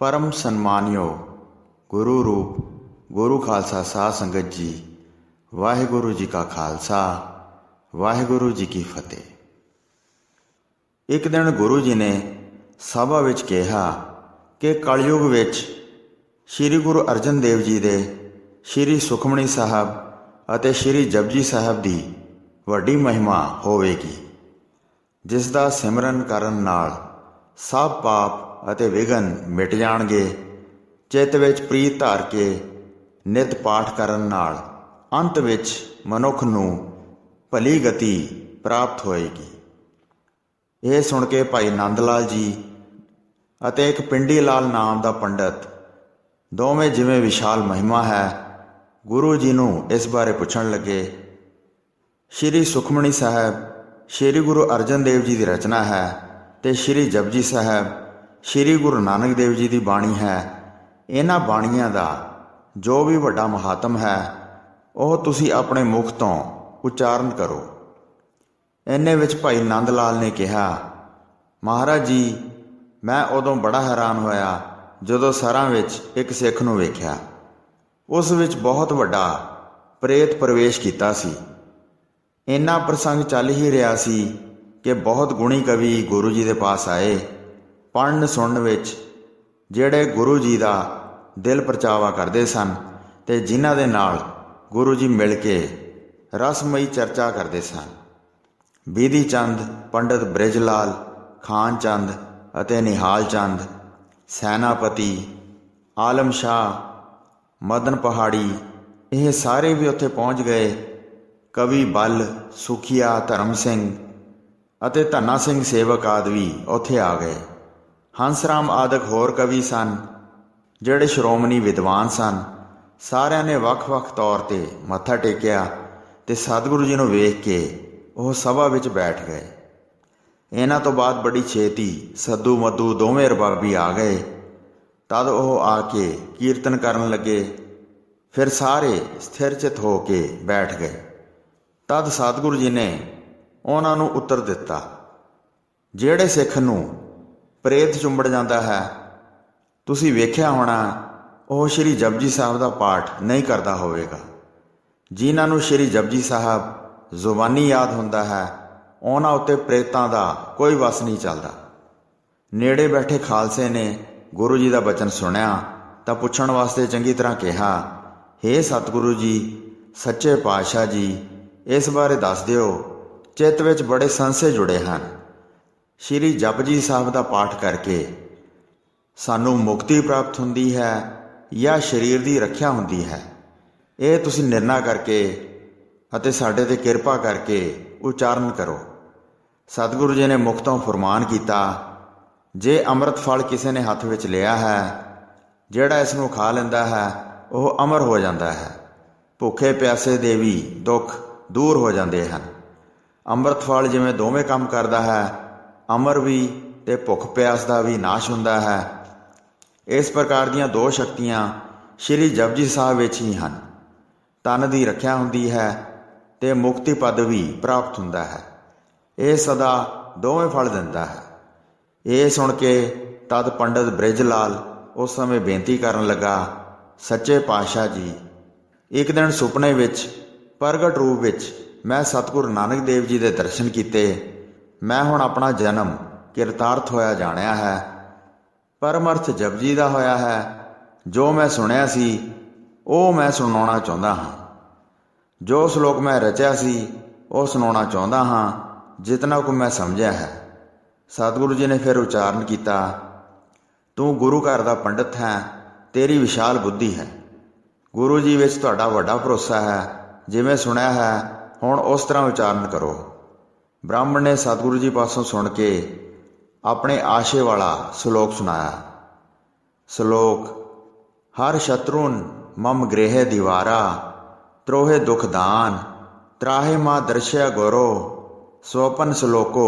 परम सन्मानयोग गुरु रूप गुरु खालसा साध संगत जी, वाहिगुरु जी का खालसा वाहिगुरु जी की फतेह। एक दिन गुरु जी ने सभा विच कहा कि कलयुग विच श्री गुरु अर्जन देव जी दे श्री सुखमणी साहब अते श्री जपजी साहब दी वड्डी महिमा होवेगी, जिस दा सिमरन करन नाल सब पाप ਅਤੇ ਵਿਘਨ ਮਿਟ ਜਾਣਗੇ। ਚਿੱਤ ਵਿੱਚ ਪ੍ਰੀਤ ਧਾਰ ਕੇ ਨਿਤ ਪਾਠ ਕਰਨ ਨਾਲ ਅੰਤ ਵਿੱਚ ਮਨੁੱਖ ਨੂੰ ਭਲੀ ਗਤੀ ਪ੍ਰਾਪਤ ਹੋਏਗੀ। ਇਹ ਸੁਣ ਕੇ ਭਾਈ ਨੰਦ ਲਾਲ ਜੀ ਅਤੇ ਇੱਕ ਪਿੰਡੀ ਲਾਲ ਨਾਮ ਦਾ ਪੰਡਤ, ਦੋਵੇਂ ਜਿਵੇਂ ਵਿਸ਼ਾਲ ਮਹਿਮਾ ਹੈ, ਗੁਰੂ ਜੀ ਨੂੰ ਇਸ ਬਾਰੇ ਪੁੱਛਣ ਲੱਗੇ। ਸ਼੍ਰੀ ਸੁਖਮਣੀ ਸਾਹਿਬ ਸ਼੍ਰੀ ਗੁਰੂ ਅਰਜਨ ਦੇਵ ਜੀ ਦੀ ਰਚਨਾ ਹੈ ਅਤੇ ਸ਼੍ਰੀ ਜਪਜੀ ਸਾਹਿਬ ਸ਼੍ਰੀ ਗੁਰੂ ਨਾਨਕ ਦੇਵ ਜੀ ਦੀ ਬਾਣੀ ਹੈ। ਇਹਨਾਂ ਬਾਣੀਆਂ ਦਾ ਜੋ ਵੀ ਵੱਡਾ ਮਹਾਤਮ ਹੈ ਉਹ ਤੁਸੀਂ ਆਪਣੇ ਮੁਖ ਤੋਂ ਉਚਾਰਨ ਕਰੋ। ਇੰਨੇ ਵਿੱਚ ਭਾਈ ਨੰਦ ਲਾਲ ਨੇ ਕਿਹਾ, ਮਹਾਰਾਜ ਜੀ, ਮੈਂ ਉਦੋਂ ਬੜਾ ਹੈਰਾਨ ਹੋਇਆ ਜਦੋਂ ਸਰਾਂ ਵਿੱਚ ਇੱਕ ਸਿੱਖ ਨੂੰ ਵੇਖਿਆ। ਉਸ ਵਿੱਚ ਬਹੁਤ ਵੱਡਾ ਪ੍ਰੇਤ ਪ੍ਰਵੇਸ਼ ਕੀਤਾ ਸੀ। ਇੰਨਾ ਪ੍ਰਸੰਗ ਚੱਲ ਹੀ ਰਿਹਾ ਸੀ ਕਿ ਬਹੁਤ ਗੁਣੀ ਕਵੀ ਗੁਰੂ ਜੀ ਦੇ ਪਾਸ ਆਏ। ਪੜ੍ਹਨ ਸੁਣਨ ਵਿੱਚ ਜਿਹੜੇ ਗੁਰੂ ਜੀ ਦਾ ਦਿਲ ਪਰਚਾਵਾ ਕਰਦੇ ਸਨ ਅਤੇ ਜਿਨ੍ਹਾਂ ਦੇ ਨਾਲ ਗੁਰੂ ਜੀ ਮਿਲ ਕੇ ਰਸਮਈ ਚਰਚਾ ਕਰਦੇ ਸਨ। ਬੀਧੀ ਚੰਦ, ਪੰਡਤ ਬ੍ਰਿਜ ਲਾਲ, ਖਾਨ ਚੰਦ ਅਤੇ ਨਿਹਾਲ ਚੰਦ, ਸੈਨਾਪਤੀ, ਆਲਮ ਸ਼ਾਹ, ਮਦਨ ਪਹਾੜੀ, ਇਹ ਸਾਰੇ ਵੀ ਉੱਥੇ ਪਹੁੰਚ ਗਏ। ਕਵੀ ਬਲ, ਸੁਖੀਆ, ਧਰਮ ਸਿੰਘ ਅਤੇ ਧੰਨਾ ਸਿੰਘ ਸੇਵਕ ਆਦਿ ਵੀ ਉੱਥੇ ਆ ਗਏ। ਹੰਸਰਾਮ ਆਦਿਕ ਹੋਰ ਕਵੀ ਸਨ ਜਿਹੜੇ ਸ਼੍ਰੋਮਣੀ ਵਿਦਵਾਨ ਸਨ। ਸਾਰਿਆਂ ਨੇ ਵੱਖ-ਵੱਖ ਤੌਰ 'ਤੇ ਮੱਥਾ ਟੇਕਿਆ ਅਤੇ ਸਤਿਗੁਰੂ ਜੀ ਨੂੰ ਵੇਖ ਕੇ ਉਹ ਸਭਾ ਵਿੱਚ ਬੈਠ ਗਏ। ਇਹਨਾਂ ਤੋਂ ਬਾਅਦ ਬੜੀ ਛੇਤੀ ਸੱਦੂ ਮੱਦੂ ਦੋਵੇਂ ਰਬਾਬੀ ਆ ਗਏ। ਤਦ ਉਹ ਆ ਕੇ ਕੀਰਤਨ ਕਰਨ ਲੱਗੇ। ਫਿਰ ਸਾਰੇ ਸਥਿਰ ਚਿੱਤ ਹੋ ਕੇ ਬੈਠ ਗਏ। ਤਦ ਸਤਿਗੁਰੂ ਜੀ ਨੇ ਉਹਨਾਂ ਨੂੰ ਉੱਤਰ ਦਿੱਤਾ, ਜਿਹੜੇ ਸਿੱਖ ਨੂੰ ਪ੍ਰੇਤ ਚੁੰਬੜ ਜਾਂਦਾ ਹੈ, ਤੁਸੀਂ ਵੇਖਿਆ ਹੋਣਾ, ਉਹ ਸ਼੍ਰੀ ਜਪਜੀ ਸਾਹਿਬ ਦਾ ਪਾਠ ਨਹੀਂ ਕਰਦਾ ਹੋਵੇਗਾ। ਜਿਨ੍ਹਾਂ ਨੂੰ ਸ਼੍ਰੀ ਜਪਜੀ ਸਾਹਿਬ ਜ਼ੁਬਾਨੀ ਯਾਦ ਹੁੰਦਾ ਹੈ, ਉਹਨਾਂ ਉੱਤੇ ਪ੍ਰੇਤਾਂ ਦਾ ਕੋਈ ਵਸ ਨਹੀਂ ਚੱਲਦਾ। ਨੇੜੇ ਬੈਠੇ ਖਾਲਸੇ ਨੇ ਗੁਰੂ ਜੀ ਦਾ ਬਚਨ ਸੁਣਿਆ ਤਾਂ ਪੁੱਛਣ ਵਾਸਤੇ ਚੰਗੀ ਤਰ੍ਹਾਂ ਕਿਹਾ, ਹੇ ਸਤਿਗੁਰੂ ਜੀ, ਸੱਚੇ ਪਾਤਸ਼ਾਹ ਜੀ, ਇਸ ਬਾਰੇ ਦੱਸ ਦਿਓ। ਚਿੱਤ ਵਿੱਚ ਬੜੇ ਸੰਸ਼ੇ ਜੁੜੇ ਹਨ। ਸ਼੍ਰੀ ਜਪਜੀ ਸਾਹਿਬ ਦਾ ਪਾਠ ਕਰਕੇ ਸਾਨੂੰ ਮੁਕਤੀ ਪ੍ਰਾਪਤ ਹੁੰਦੀ ਹੈ ਜਾਂ ਸਰੀਰ ਦੀ ਰੱਖਿਆ ਹੁੰਦੀ ਹੈ? ਇਹ ਤੁਸੀਂ ਨਿਰਣਾ ਕਰਕੇ ਅਤੇ ਸਾਡੇ 'ਤੇ ਕਿਰਪਾ ਕਰਕੇ ਉਚਾਰਨ ਕਰੋ। ਸਤਿਗੁਰੂ ਜੀ ਨੇ ਮੁਖ ਤੋਂ ਫਰਮਾਨ ਕੀਤਾ, ਜੇ ਅੰਮ੍ਰਿਤ ਫਲ ਕਿਸੇ ਨੇ ਹੱਥ ਵਿੱਚ ਲਿਆ ਹੈ, ਜਿਹੜਾ ਇਸ ਨੂੰ ਖਾ ਲੈਂਦਾ ਹੈ ਉਹ ਅਮਰ ਹੋ ਜਾਂਦਾ ਹੈ। ਭੁੱਖੇ ਪਿਆਸੇ ਦੇ ਵੀ ਦੁੱਖ ਦੂਰ ਹੋ ਜਾਂਦੇ ਹਨ। ਅੰਮ੍ਰਿਤ ਫਲ ਜਿਵੇਂ ਦੋਵੇਂ ਕੰਮ ਕਰਦਾ ਹੈ, ਅਮਰ ਵੀ ਅਤੇ ਭੁੱਖ ਪਿਆਸ ਦਾ ਵੀ ਨਾਸ਼ ਹੁੰਦਾ ਹੈ। ਇਸ ਪ੍ਰਕਾਰ ਦੀਆਂ ਦੋ ਸ਼ਕਤੀਆਂ ਸ਼੍ਰੀ ਜਪਜੀ ਸਾਹਿਬ ਵਿੱਚ ਹੀ ਹਨ। ਤਨ ਦੀ ਰੱਖਿਆ ਹੁੰਦੀ ਹੈ ਅਤੇ ਮੁਕਤੀ ਪਦ ਵੀ ਪ੍ਰਾਪਤ ਹੁੰਦਾ ਹੈ। ਇਹ ਸਦਾ ਦੋਵੇਂ ਫਲ ਦਿੰਦਾ ਹੈ। ਇਹ ਸੁਣ ਕੇ ਤਦ ਪੰਡਤ ਬ੍ਰਿਜ ਲਾਲ ਉਸ ਸਮੇਂ ਬੇਨਤੀ ਕਰਨ ਲੱਗਾ, ਸੱਚੇ ਪਾਤਸ਼ਾਹ ਜੀ, ਇੱਕ ਦਿਨ ਸੁਪਨੇ ਵਿੱਚ ਪ੍ਰਗਟ ਰੂਪ ਵਿੱਚ ਮੈਂ ਸਤਿਗੁਰੂ ਨਾਨਕ ਦੇਵ ਜੀ ਦੇ ਦਰਸ਼ਨ ਕੀਤੇ। ਮੈਂ ਹੁਣ ਆਪਣਾ ਜਨਮ ਕਿਰਤਾਰਥ ਹੋਇਆ ਜਾਣਿਆ ਹੈ। ਪਰਮਅਰਥ ਜਪਜੀ ਦਾ ਹੋਇਆ ਹੈ। ਜੋ ਮੈਂ ਸੁਣਿਆ ਸੀ ਉਹ ਮੈਂ ਸੁਣਾਉਣਾ ਚਾਹੁੰਦਾ ਹਾਂ। ਜੋ ਸ਼ਲੋਕ ਮੈਂ ਰਚਿਆ ਸੀ ਉਹ ਸੁਣਾਉਣਾ ਚਾਹੁੰਦਾ ਹਾਂ, ਜਿਤਨਾ ਕੁ ਮੈਂ ਸਮਝਿਆ ਹੈ। ਸਤਿਗੁਰੂ ਜੀ ਨੇ ਫਿਰ ਉਚਾਰਨ ਕੀਤਾ, ਤੂੰ ਗੁਰੂ ਘਰ ਦਾ ਪੰਡਤ ਹੈ, ਤੇਰੀ ਵਿਸ਼ਾਲ ਬੁੱਧੀ ਹੈ। ਗੁਰੂ ਜੀ ਵਿੱਚ ਤੁਹਾਡਾ ਵੱਡਾ ਭਰੋਸਾ ਹੈ। ਜਿਵੇਂ ਸੁਣਿਆ ਹੈ ਹੁਣ ਉਸ ਤਰ੍ਹਾਂ ਉਚਾਰਨ ਕਰੋ। ਬ੍ਰਾਹਮਣ ਨੇ ਸਤਿਗੁਰੂ ਜੀ ਪਾਸੋਂ ਸੁਣ ਕੇ ਆਪਣੇ ਆਸ਼ੇ ਵਾਲਾ ਸ਼ਲੋਕ ਸੁਣਾਇਆ। ਸ਼ਲੋਕ, ਹਰ ਸ਼ਤਰੂਨ ਮਮ ਗ੍ਰਹਿ ਦੀਵਾਰਾ, ਤਰੋਹੇ ਦੁਖ ਦਾਨ, ਤਰਾਹੇ ਮਾ ਦਰਸ਼ਿਆ ਗੌਰੋ, ਸੋਪਨ ਸ਼ਲੋਕੋ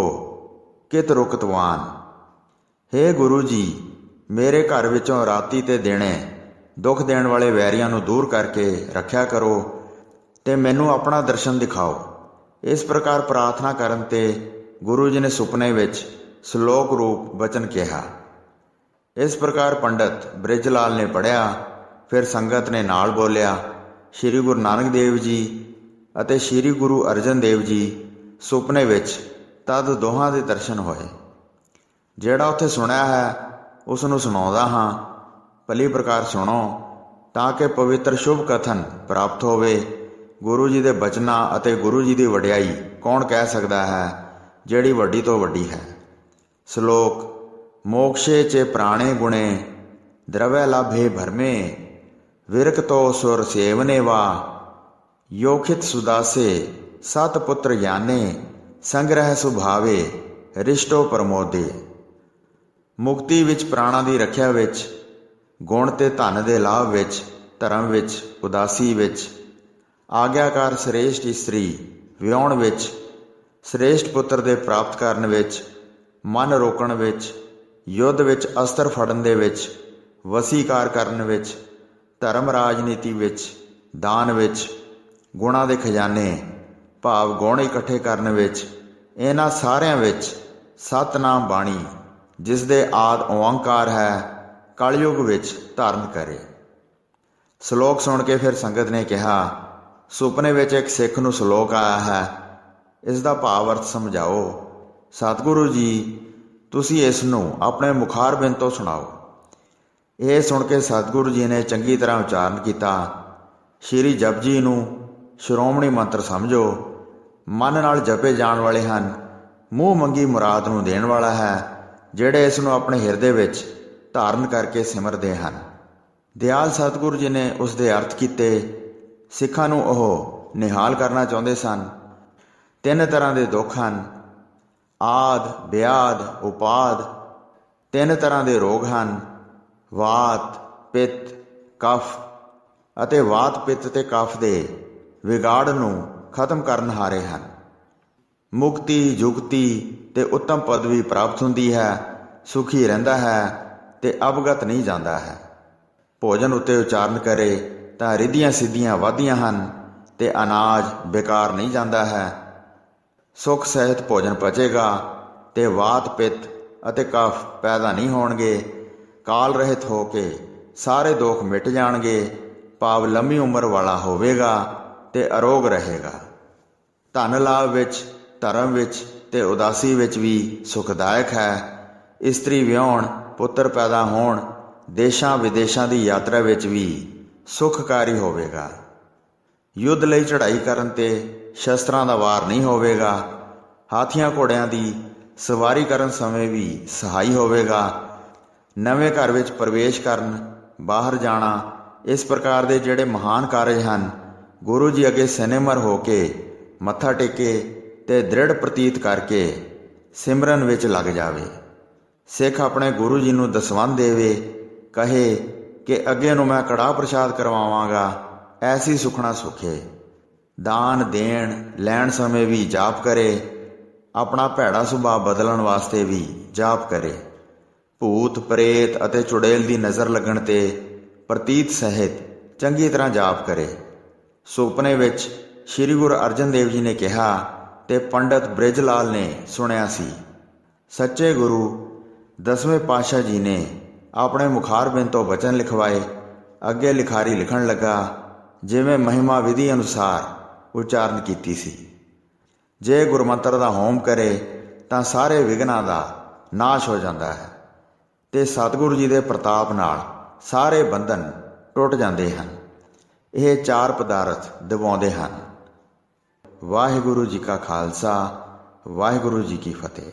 ਕਿਤ ਰੁਕਤਵਾਨ। ਹੇ ਗੁਰੂ ਜੀ, ਮੇਰੇ ਘਰ ਵਿੱਚੋਂ ਰਾਤੀ ਤੇ ਦਿਨੇ ਦੁੱਖ ਦੇਣ ਵਾਲੇ ਵੈਰੀਆਂ ਨੂੰ ਦੂਰ ਕਰਕੇ ਰੱਖਿਆ ਕਰੋ ਅਤੇ ਮੈਨੂੰ ਆਪਣਾ ਦਰਸ਼ਨ ਦਿਖਾਓ। ਇਸ ਪ੍ਰਕਾਰ ਪ੍ਰਾਰਥਨਾ ਕਰਨ 'ਤੇ ਗੁਰੂ ਜੀ ਨੇ ਸੁਪਨੇ ਵਿੱਚ ਸ਼ਲੋਕ ਰੂਪ ਬਚਨ ਕਿਹਾ। ਇਸ ਪ੍ਰਕਾਰ ਪੰਡਤ ਬ੍ਰਿਜ ਲਾਲ ਨੇ ਪੜ੍ਹਿਆ। ਫਿਰ ਸੰਗਤ ਨੇ ਨਾਲ ਬੋਲਿਆ, ਸ਼੍ਰੀ ਗੁਰੂ ਨਾਨਕ ਦੇਵ ਜੀ ਅਤੇ ਸ਼੍ਰੀ ਗੁਰੂ ਅਰਜਨ ਦੇਵ ਜੀ ਸੁਪਨੇ ਵਿੱਚ ਤਦ ਦੋਹਾਂ ਦੇ ਦਰਸ਼ਨ ਹੋਏ। ਜਿਹੜਾ ਉੱਥੇ ਸੁਣਿਆ ਹੈ ਉਸ ਨੂੰ ਸੁਣਾਉਂਦਾ ਹਾਂ। ਭਲੀ ਪ੍ਰਕਾਰ ਸੁਣੋ ਤਾਂ ਕਿ ਪਵਿੱਤਰ ਸ਼ੁਭ ਕਥਨ ਪ੍ਰਾਪਤ ਹੋਵੇ। ਗੁਰੂ ਜੀ ਦੇ ਬਚਨਾਂ ਅਤੇ ਗੁਰੂ ਜੀ ਦੀ ਵਡਿਆਈ ਕੌਣ ਕਹਿ ਸਕਦਾ ਹੈ, ਜਿਹੜੀ ਵੱਡੀ ਤੋਂ ਵੱਡੀ ਹੈ। ਸ਼ਲੋਕ। ਮੋਕਸ਼ੇ ਚ ਪ੍ਰਾਣੇ ਗੁਣੇ ਦਰਵੈ ਲਾਭੇ ਭਰਮੇ ਵਿਰਕ ਤੋ ਸੁਰ ਸੇਵਨੇ ਵਾ ਯੋਖਿਤ ਸੁਦਾਸੇ ਸਤ ਪੁੱਤਰ ਗਿਆਨੇ ਸੰਗ੍ਰਹਿ ਸੁਭਾਵੇ ਰਿਸ਼ਟੋ ਪ੍ਰਮੋਦੇ। ਮੁਕਤੀ ਵਿੱਚ, ਪ੍ਰਾਣਾਂ ਦੀ ਰੱਖਿਆ ਵਿੱਚ, ਗੁਣ ਤੇ ਧਨ ਦੇ ਲਾਭ ਵਿੱਚ, ਧਰਮ ਵਿੱਚ, ਉਦਾਸੀ ਵਿੱਚ, ਆਗਿਆਕਾਰ ਸ੍ਰੇਸ਼ਟ ਇਸਤਰੀ ਵਿਆਹੁਣ ਵਿੱਚ, ਸ੍ਰੇਸ਼ਟ ਪੁੱਤਰ ਦੇ ਪ੍ਰਾਪਤ ਕਰਨ ਵਿੱਚ, ਮਨ ਰੋਕਣ ਵਿੱਚ, ਯੁੱਧ ਵਿੱਚ ਅਸਤਰ ਫੜਨ ਦੇ ਵਿੱਚ, ਵਸੀਕਾਰ ਕਰਨ ਵਿੱਚ, ਧਰਮ ਰਾਜਨੀਤੀ ਵਿੱਚ, ਦਾਨ ਵਿੱਚ, ਗੁਣਾਂ ਦੇ ਖਜ਼ਾਨੇ ਭਾਵ ਗੁਣ ਇਕੱਠੇ ਕਰਨ ਵਿੱਚ, ਇਹਨਾਂ ਸਾਰਿਆਂ ਵਿੱਚ ਸਤਿਨਾਮ ਬਾਣੀ ਜਿਸ ਦੇ ਆਦਿ ਓਅੰਕਾਰ ਹੈ, ਕਲਯੁਗ ਵਿੱਚ ਧਾਰਨ ਕਰੇ। ਸ਼ਲੋਕ ਸੁਣ ਕੇ ਫਿਰ ਸੰਗਤ ਨੇ ਕਿਹਾ, ਸੁਪਨੇ ਵਿੱਚ ਇੱਕ ਸਿੱਖ ਨੂੰ ਸ਼ਲੋਕ ਆਇਆ ਹੈ, ਇਸ ਦਾ ਭਾਵ ਅਰਥ ਸਮਝਾਓ। ਸਤਿਗੁਰੂ ਜੀ, ਤੁਸੀਂ ਇਸ ਨੂੰ ਆਪਣੇ ਮੁਖਾਰਬਿੰਦ ਤੋਂ ਸੁਣਾਓ। ਇਹ ਸੁਣ ਕੇ ਸਤਿਗੁਰੂ ਜੀ ਨੇ ਚੰਗੀ ਤਰ੍ਹਾਂ ਉਚਾਰਨ ਕੀਤਾ, ਸ਼੍ਰੀ ਜਪਜੀ ਨੂੰ ਸ਼੍ਰੋਮਣੀ ਮੰਤਰ ਸਮਝੋ। ਮਨ ਨਾਲ ਜਪੇ ਜਾਣ ਵਾਲੇ ਹਨ, ਮੂੰਹ ਮੰਗੀ ਮੁਰਾਦ ਨੂੰ ਦੇਣ ਵਾਲਾ ਹੈ। ਜਿਹੜੇ ਇਸ ਨੂੰ ਆਪਣੇ ਹਿਰਦੇ ਵਿੱਚ ਧਾਰਨ ਕਰਕੇ ਸਿਮਰਦੇ ਹਨ। ਦਿਆਲ ਸਤਿਗੁਰੂ ਜੀ ਨੇ ਉਸ ਦੇ ਅਰਥ ਕੀਤੇ। ਸਿੱਖਾਂ ਨੂੰ ਉਹ ਨਿਹਾਲ ਕਰਨਾ ਚਾਹੁੰਦੇ ਸਨ। 3 ਤਰ੍ਹਾਂ ਦੇ ਦੁੱਖ ਹਨ, ਆਦ, ਵਿਆਦ, ਉਪਾਦ। 3 ਤਰ੍ਹਾਂ ਦੇ ਰੋਗ ਹਨ, ਵਾਤ, ਪਿੱਤ, ਕਫ। ਅਤੇ ਵਾਤ, ਪਿੱਤ ਤੇ ਕਫ ਦੇ ਵਿਗਾੜ ਨੂੰ ਖਤਮ ਕਰਨ ਹਾਰੇ ਹਨ। ਮੁਕਤੀ, ਜੁਗਤੀ ਤੇ ਉੱਤਮ ਪਦਵੀ ਪ੍ਰਾਪਤ ਹੁੰਦੀ ਹੈ, ਸੁਖੀ ਰਹਿੰਦਾ ਹੈ ਤੇ ਅਵਗਤ ਨਹੀਂ ਜਾਂਦਾ ਹੈ। ਭੋਜਨ ਉੱਤੇ ਉਚਾਰਨ ਕਰੇ ਤਾਂ ਰਿੱਧੀਆਂ ਸਿੱਧੀਆਂ ਵੱਧਦੀਆਂ ਹਨ ਤੇ ਅਨਾਜ ਬੇਕਾਰ ਨਹੀਂ ਜਾਂਦਾ ਹੈ। ਸੁਖ ਸਹਿਤ ਭੋਜਨ ਪਚੇਗਾ ਤੇ ਵਾਤ, ਪਿੱਤ ਅਤੇ ਕਫ ਪੈਦਾ ਨਹੀਂ ਹੋਣਗੇ। ਕਾਲ ਰਹਿਤ ਹੋ ਕੇ ਸਾਰੇ ਦੁੱਖ ਮਿਟ ਜਾਣਗੇ, ਭਾਵ ਲੰਮੀ ਉਮਰ ਵਾਲਾ ਹੋਵੇਗਾ ਤੇ ਅਰੋਗ ਰਹੇਗਾ। ਧਨ ਲਾਭ ਵਿੱਚ, ਧਰਮ ਵਿੱਚ ਤੇ ਉਦਾਸੀ ਵਿੱਚ ਵੀ ਸੁਖਦਾਇਕ ਹੈ। ਇਸਤਰੀ ਵਿਆਹੁਣ, ਪੁੱਤਰ ਪੈਦਾ ਹੋਣ, ਦੇਸ਼ਾਂ ਵਿਦੇਸ਼ਾਂ ਦੀ ਯਾਤਰਾ ਵਿੱਚ ਵੀ ਸੁਖਕਾਰੀ ਹੋਵੇਗਾ। ਯੁੱਧ ਲਈ ਚੜ੍ਹਾਈ ਕਰਨ ਤੇ ਸ਼ਸਤਰਾਂ ਦਾ ਵਾਰ ਨਹੀਂ ਹੋਵੇਗਾ। ਹਾਥੀਆਂ ਘੋੜਿਆਂ ਦੀ ਸਵਾਰੀ ਕਰਨ ਸਮੇਂ ਵੀ ਸਹਾਈ ਹੋਵੇਗਾ। ਨਵੇਂ ਘਰ ਵਿੱਚ ਪ੍ਰਵੇਸ਼ ਕਰਨ, ਬਾਹਰ ਜਾਣਾ, ਇਸ ਪ੍ਰਕਾਰ ਦੇ ਜਿਹੜੇ ਮਹਾਨ ਕਾਰਜ ਹਨ, ਗੁਰੂ ਜੀ ਅੱਗੇ ਸਿਨੇਮਰ ਹੋ ਕੇ ਮੱਥਾ ਟੇਕੇ ਤੇ ਦ੍ਰਿੜ ਪ੍ਰਤੀਤ ਕਰਕੇ ਸਿਮਰਨ ਵਿੱਚ ਲੱਗ ਜਾਵੇ। ਸਿੱਖ ਆਪਣੇ ਗੁਰੂ ਜੀ ਨੂੰ ਦਸਵੰਧ ਦੇਵੇ, ਕਹੇ ਕਿ ਅੱਗੇ ਨੂੰ ਮੈਂ ਕੜਾਹ ਪ੍ਰਸ਼ਾਦ ਕਰਵਾਵਾਂਗਾ, ਐਸੀ ਸੁਖਣਾ ਸੁਖੇ। ਦਾਨ ਦੇਣ ਲੈਣ ਸਮੇਂ ਵੀ ਜਾਪ ਕਰੇ। ਆਪਣਾ ਭੈੜਾ ਸੁਭਾਅ ਬਦਲਣ ਵਾਸਤੇ ਵੀ ਜਾਪ ਕਰੇ। ਭੂਤ ਪ੍ਰੇਤ ਅਤੇ ਚੁੜੇਲ ਦੀ ਨਜ਼ਰ ਲੱਗਣ ਤੇ ਪ੍ਰਤੀਤ ਸਹਿਤ ਚੰਗੀ ਤਰ੍ਹਾਂ ਜਾਪ ਕਰੇ। ਸੁਪਨੇ ਵਿੱਚ ਸ਼੍ਰੀ ਗੁਰੂ ਅਰਜਨ ਦੇਵ ਜੀ ਨੇ ਕਿਹਾ ਤੇ ਪੰਡਤ ਬ੍ਰਿਜ ਲਾਲ ਨੇ ਸੁਣਿਆ ਸੀ। ਸੱਚੇ ਗੁਰੂ 10ਵੇਂ ਪਾਤਸ਼ਾਹ ਜੀ ਨੇ ਆਪਣੇ ਮੁਖਾਰਬਿੰਦ ਤੋਂ ਬਚਨ ਲਿਖਵਾਏ। ਅੱਗੇ ਲਿਖਾਰੀ ਲਿਖਣ ਲੱਗਾ, ਜਿਵੇਂ ਮਹਿਮਾ ਵਿਧੀ ਅਨੁਸਾਰ ਉਚਾਰਨ ਕੀਤੀ ਸੀ। ਜੇ ਗੁਰਮੰਤਰ ਦਾ ਹੋਮ ਕਰੇ ਤਾਂ ਸਾਰੇ ਵਿਘਨਾਂ ਦਾ ਨਾਸ਼ ਹੋ ਜਾਂਦਾ ਹੈ ਤੇ ਸਤਿਗੁਰੂ ਜੀ ਦੇ ਪ੍ਰਤਾਪ ਨਾਲ ਸਾਰੇ ਬੰਧਨ ਟੁੱਟ ਜਾਂਦੇ ਹਨ। ਇਹ 4 ਪਦਾਰਥ ਦਿਵਾਉਂਦੇ ਹਨ। ਵਾਹਿਗੁਰੂ ਜੀ ਕਾ ਖਾਲਸਾ, ਵਾਹਿਗੁਰੂ ਜੀ ਕੀ ਫਤਿਹ।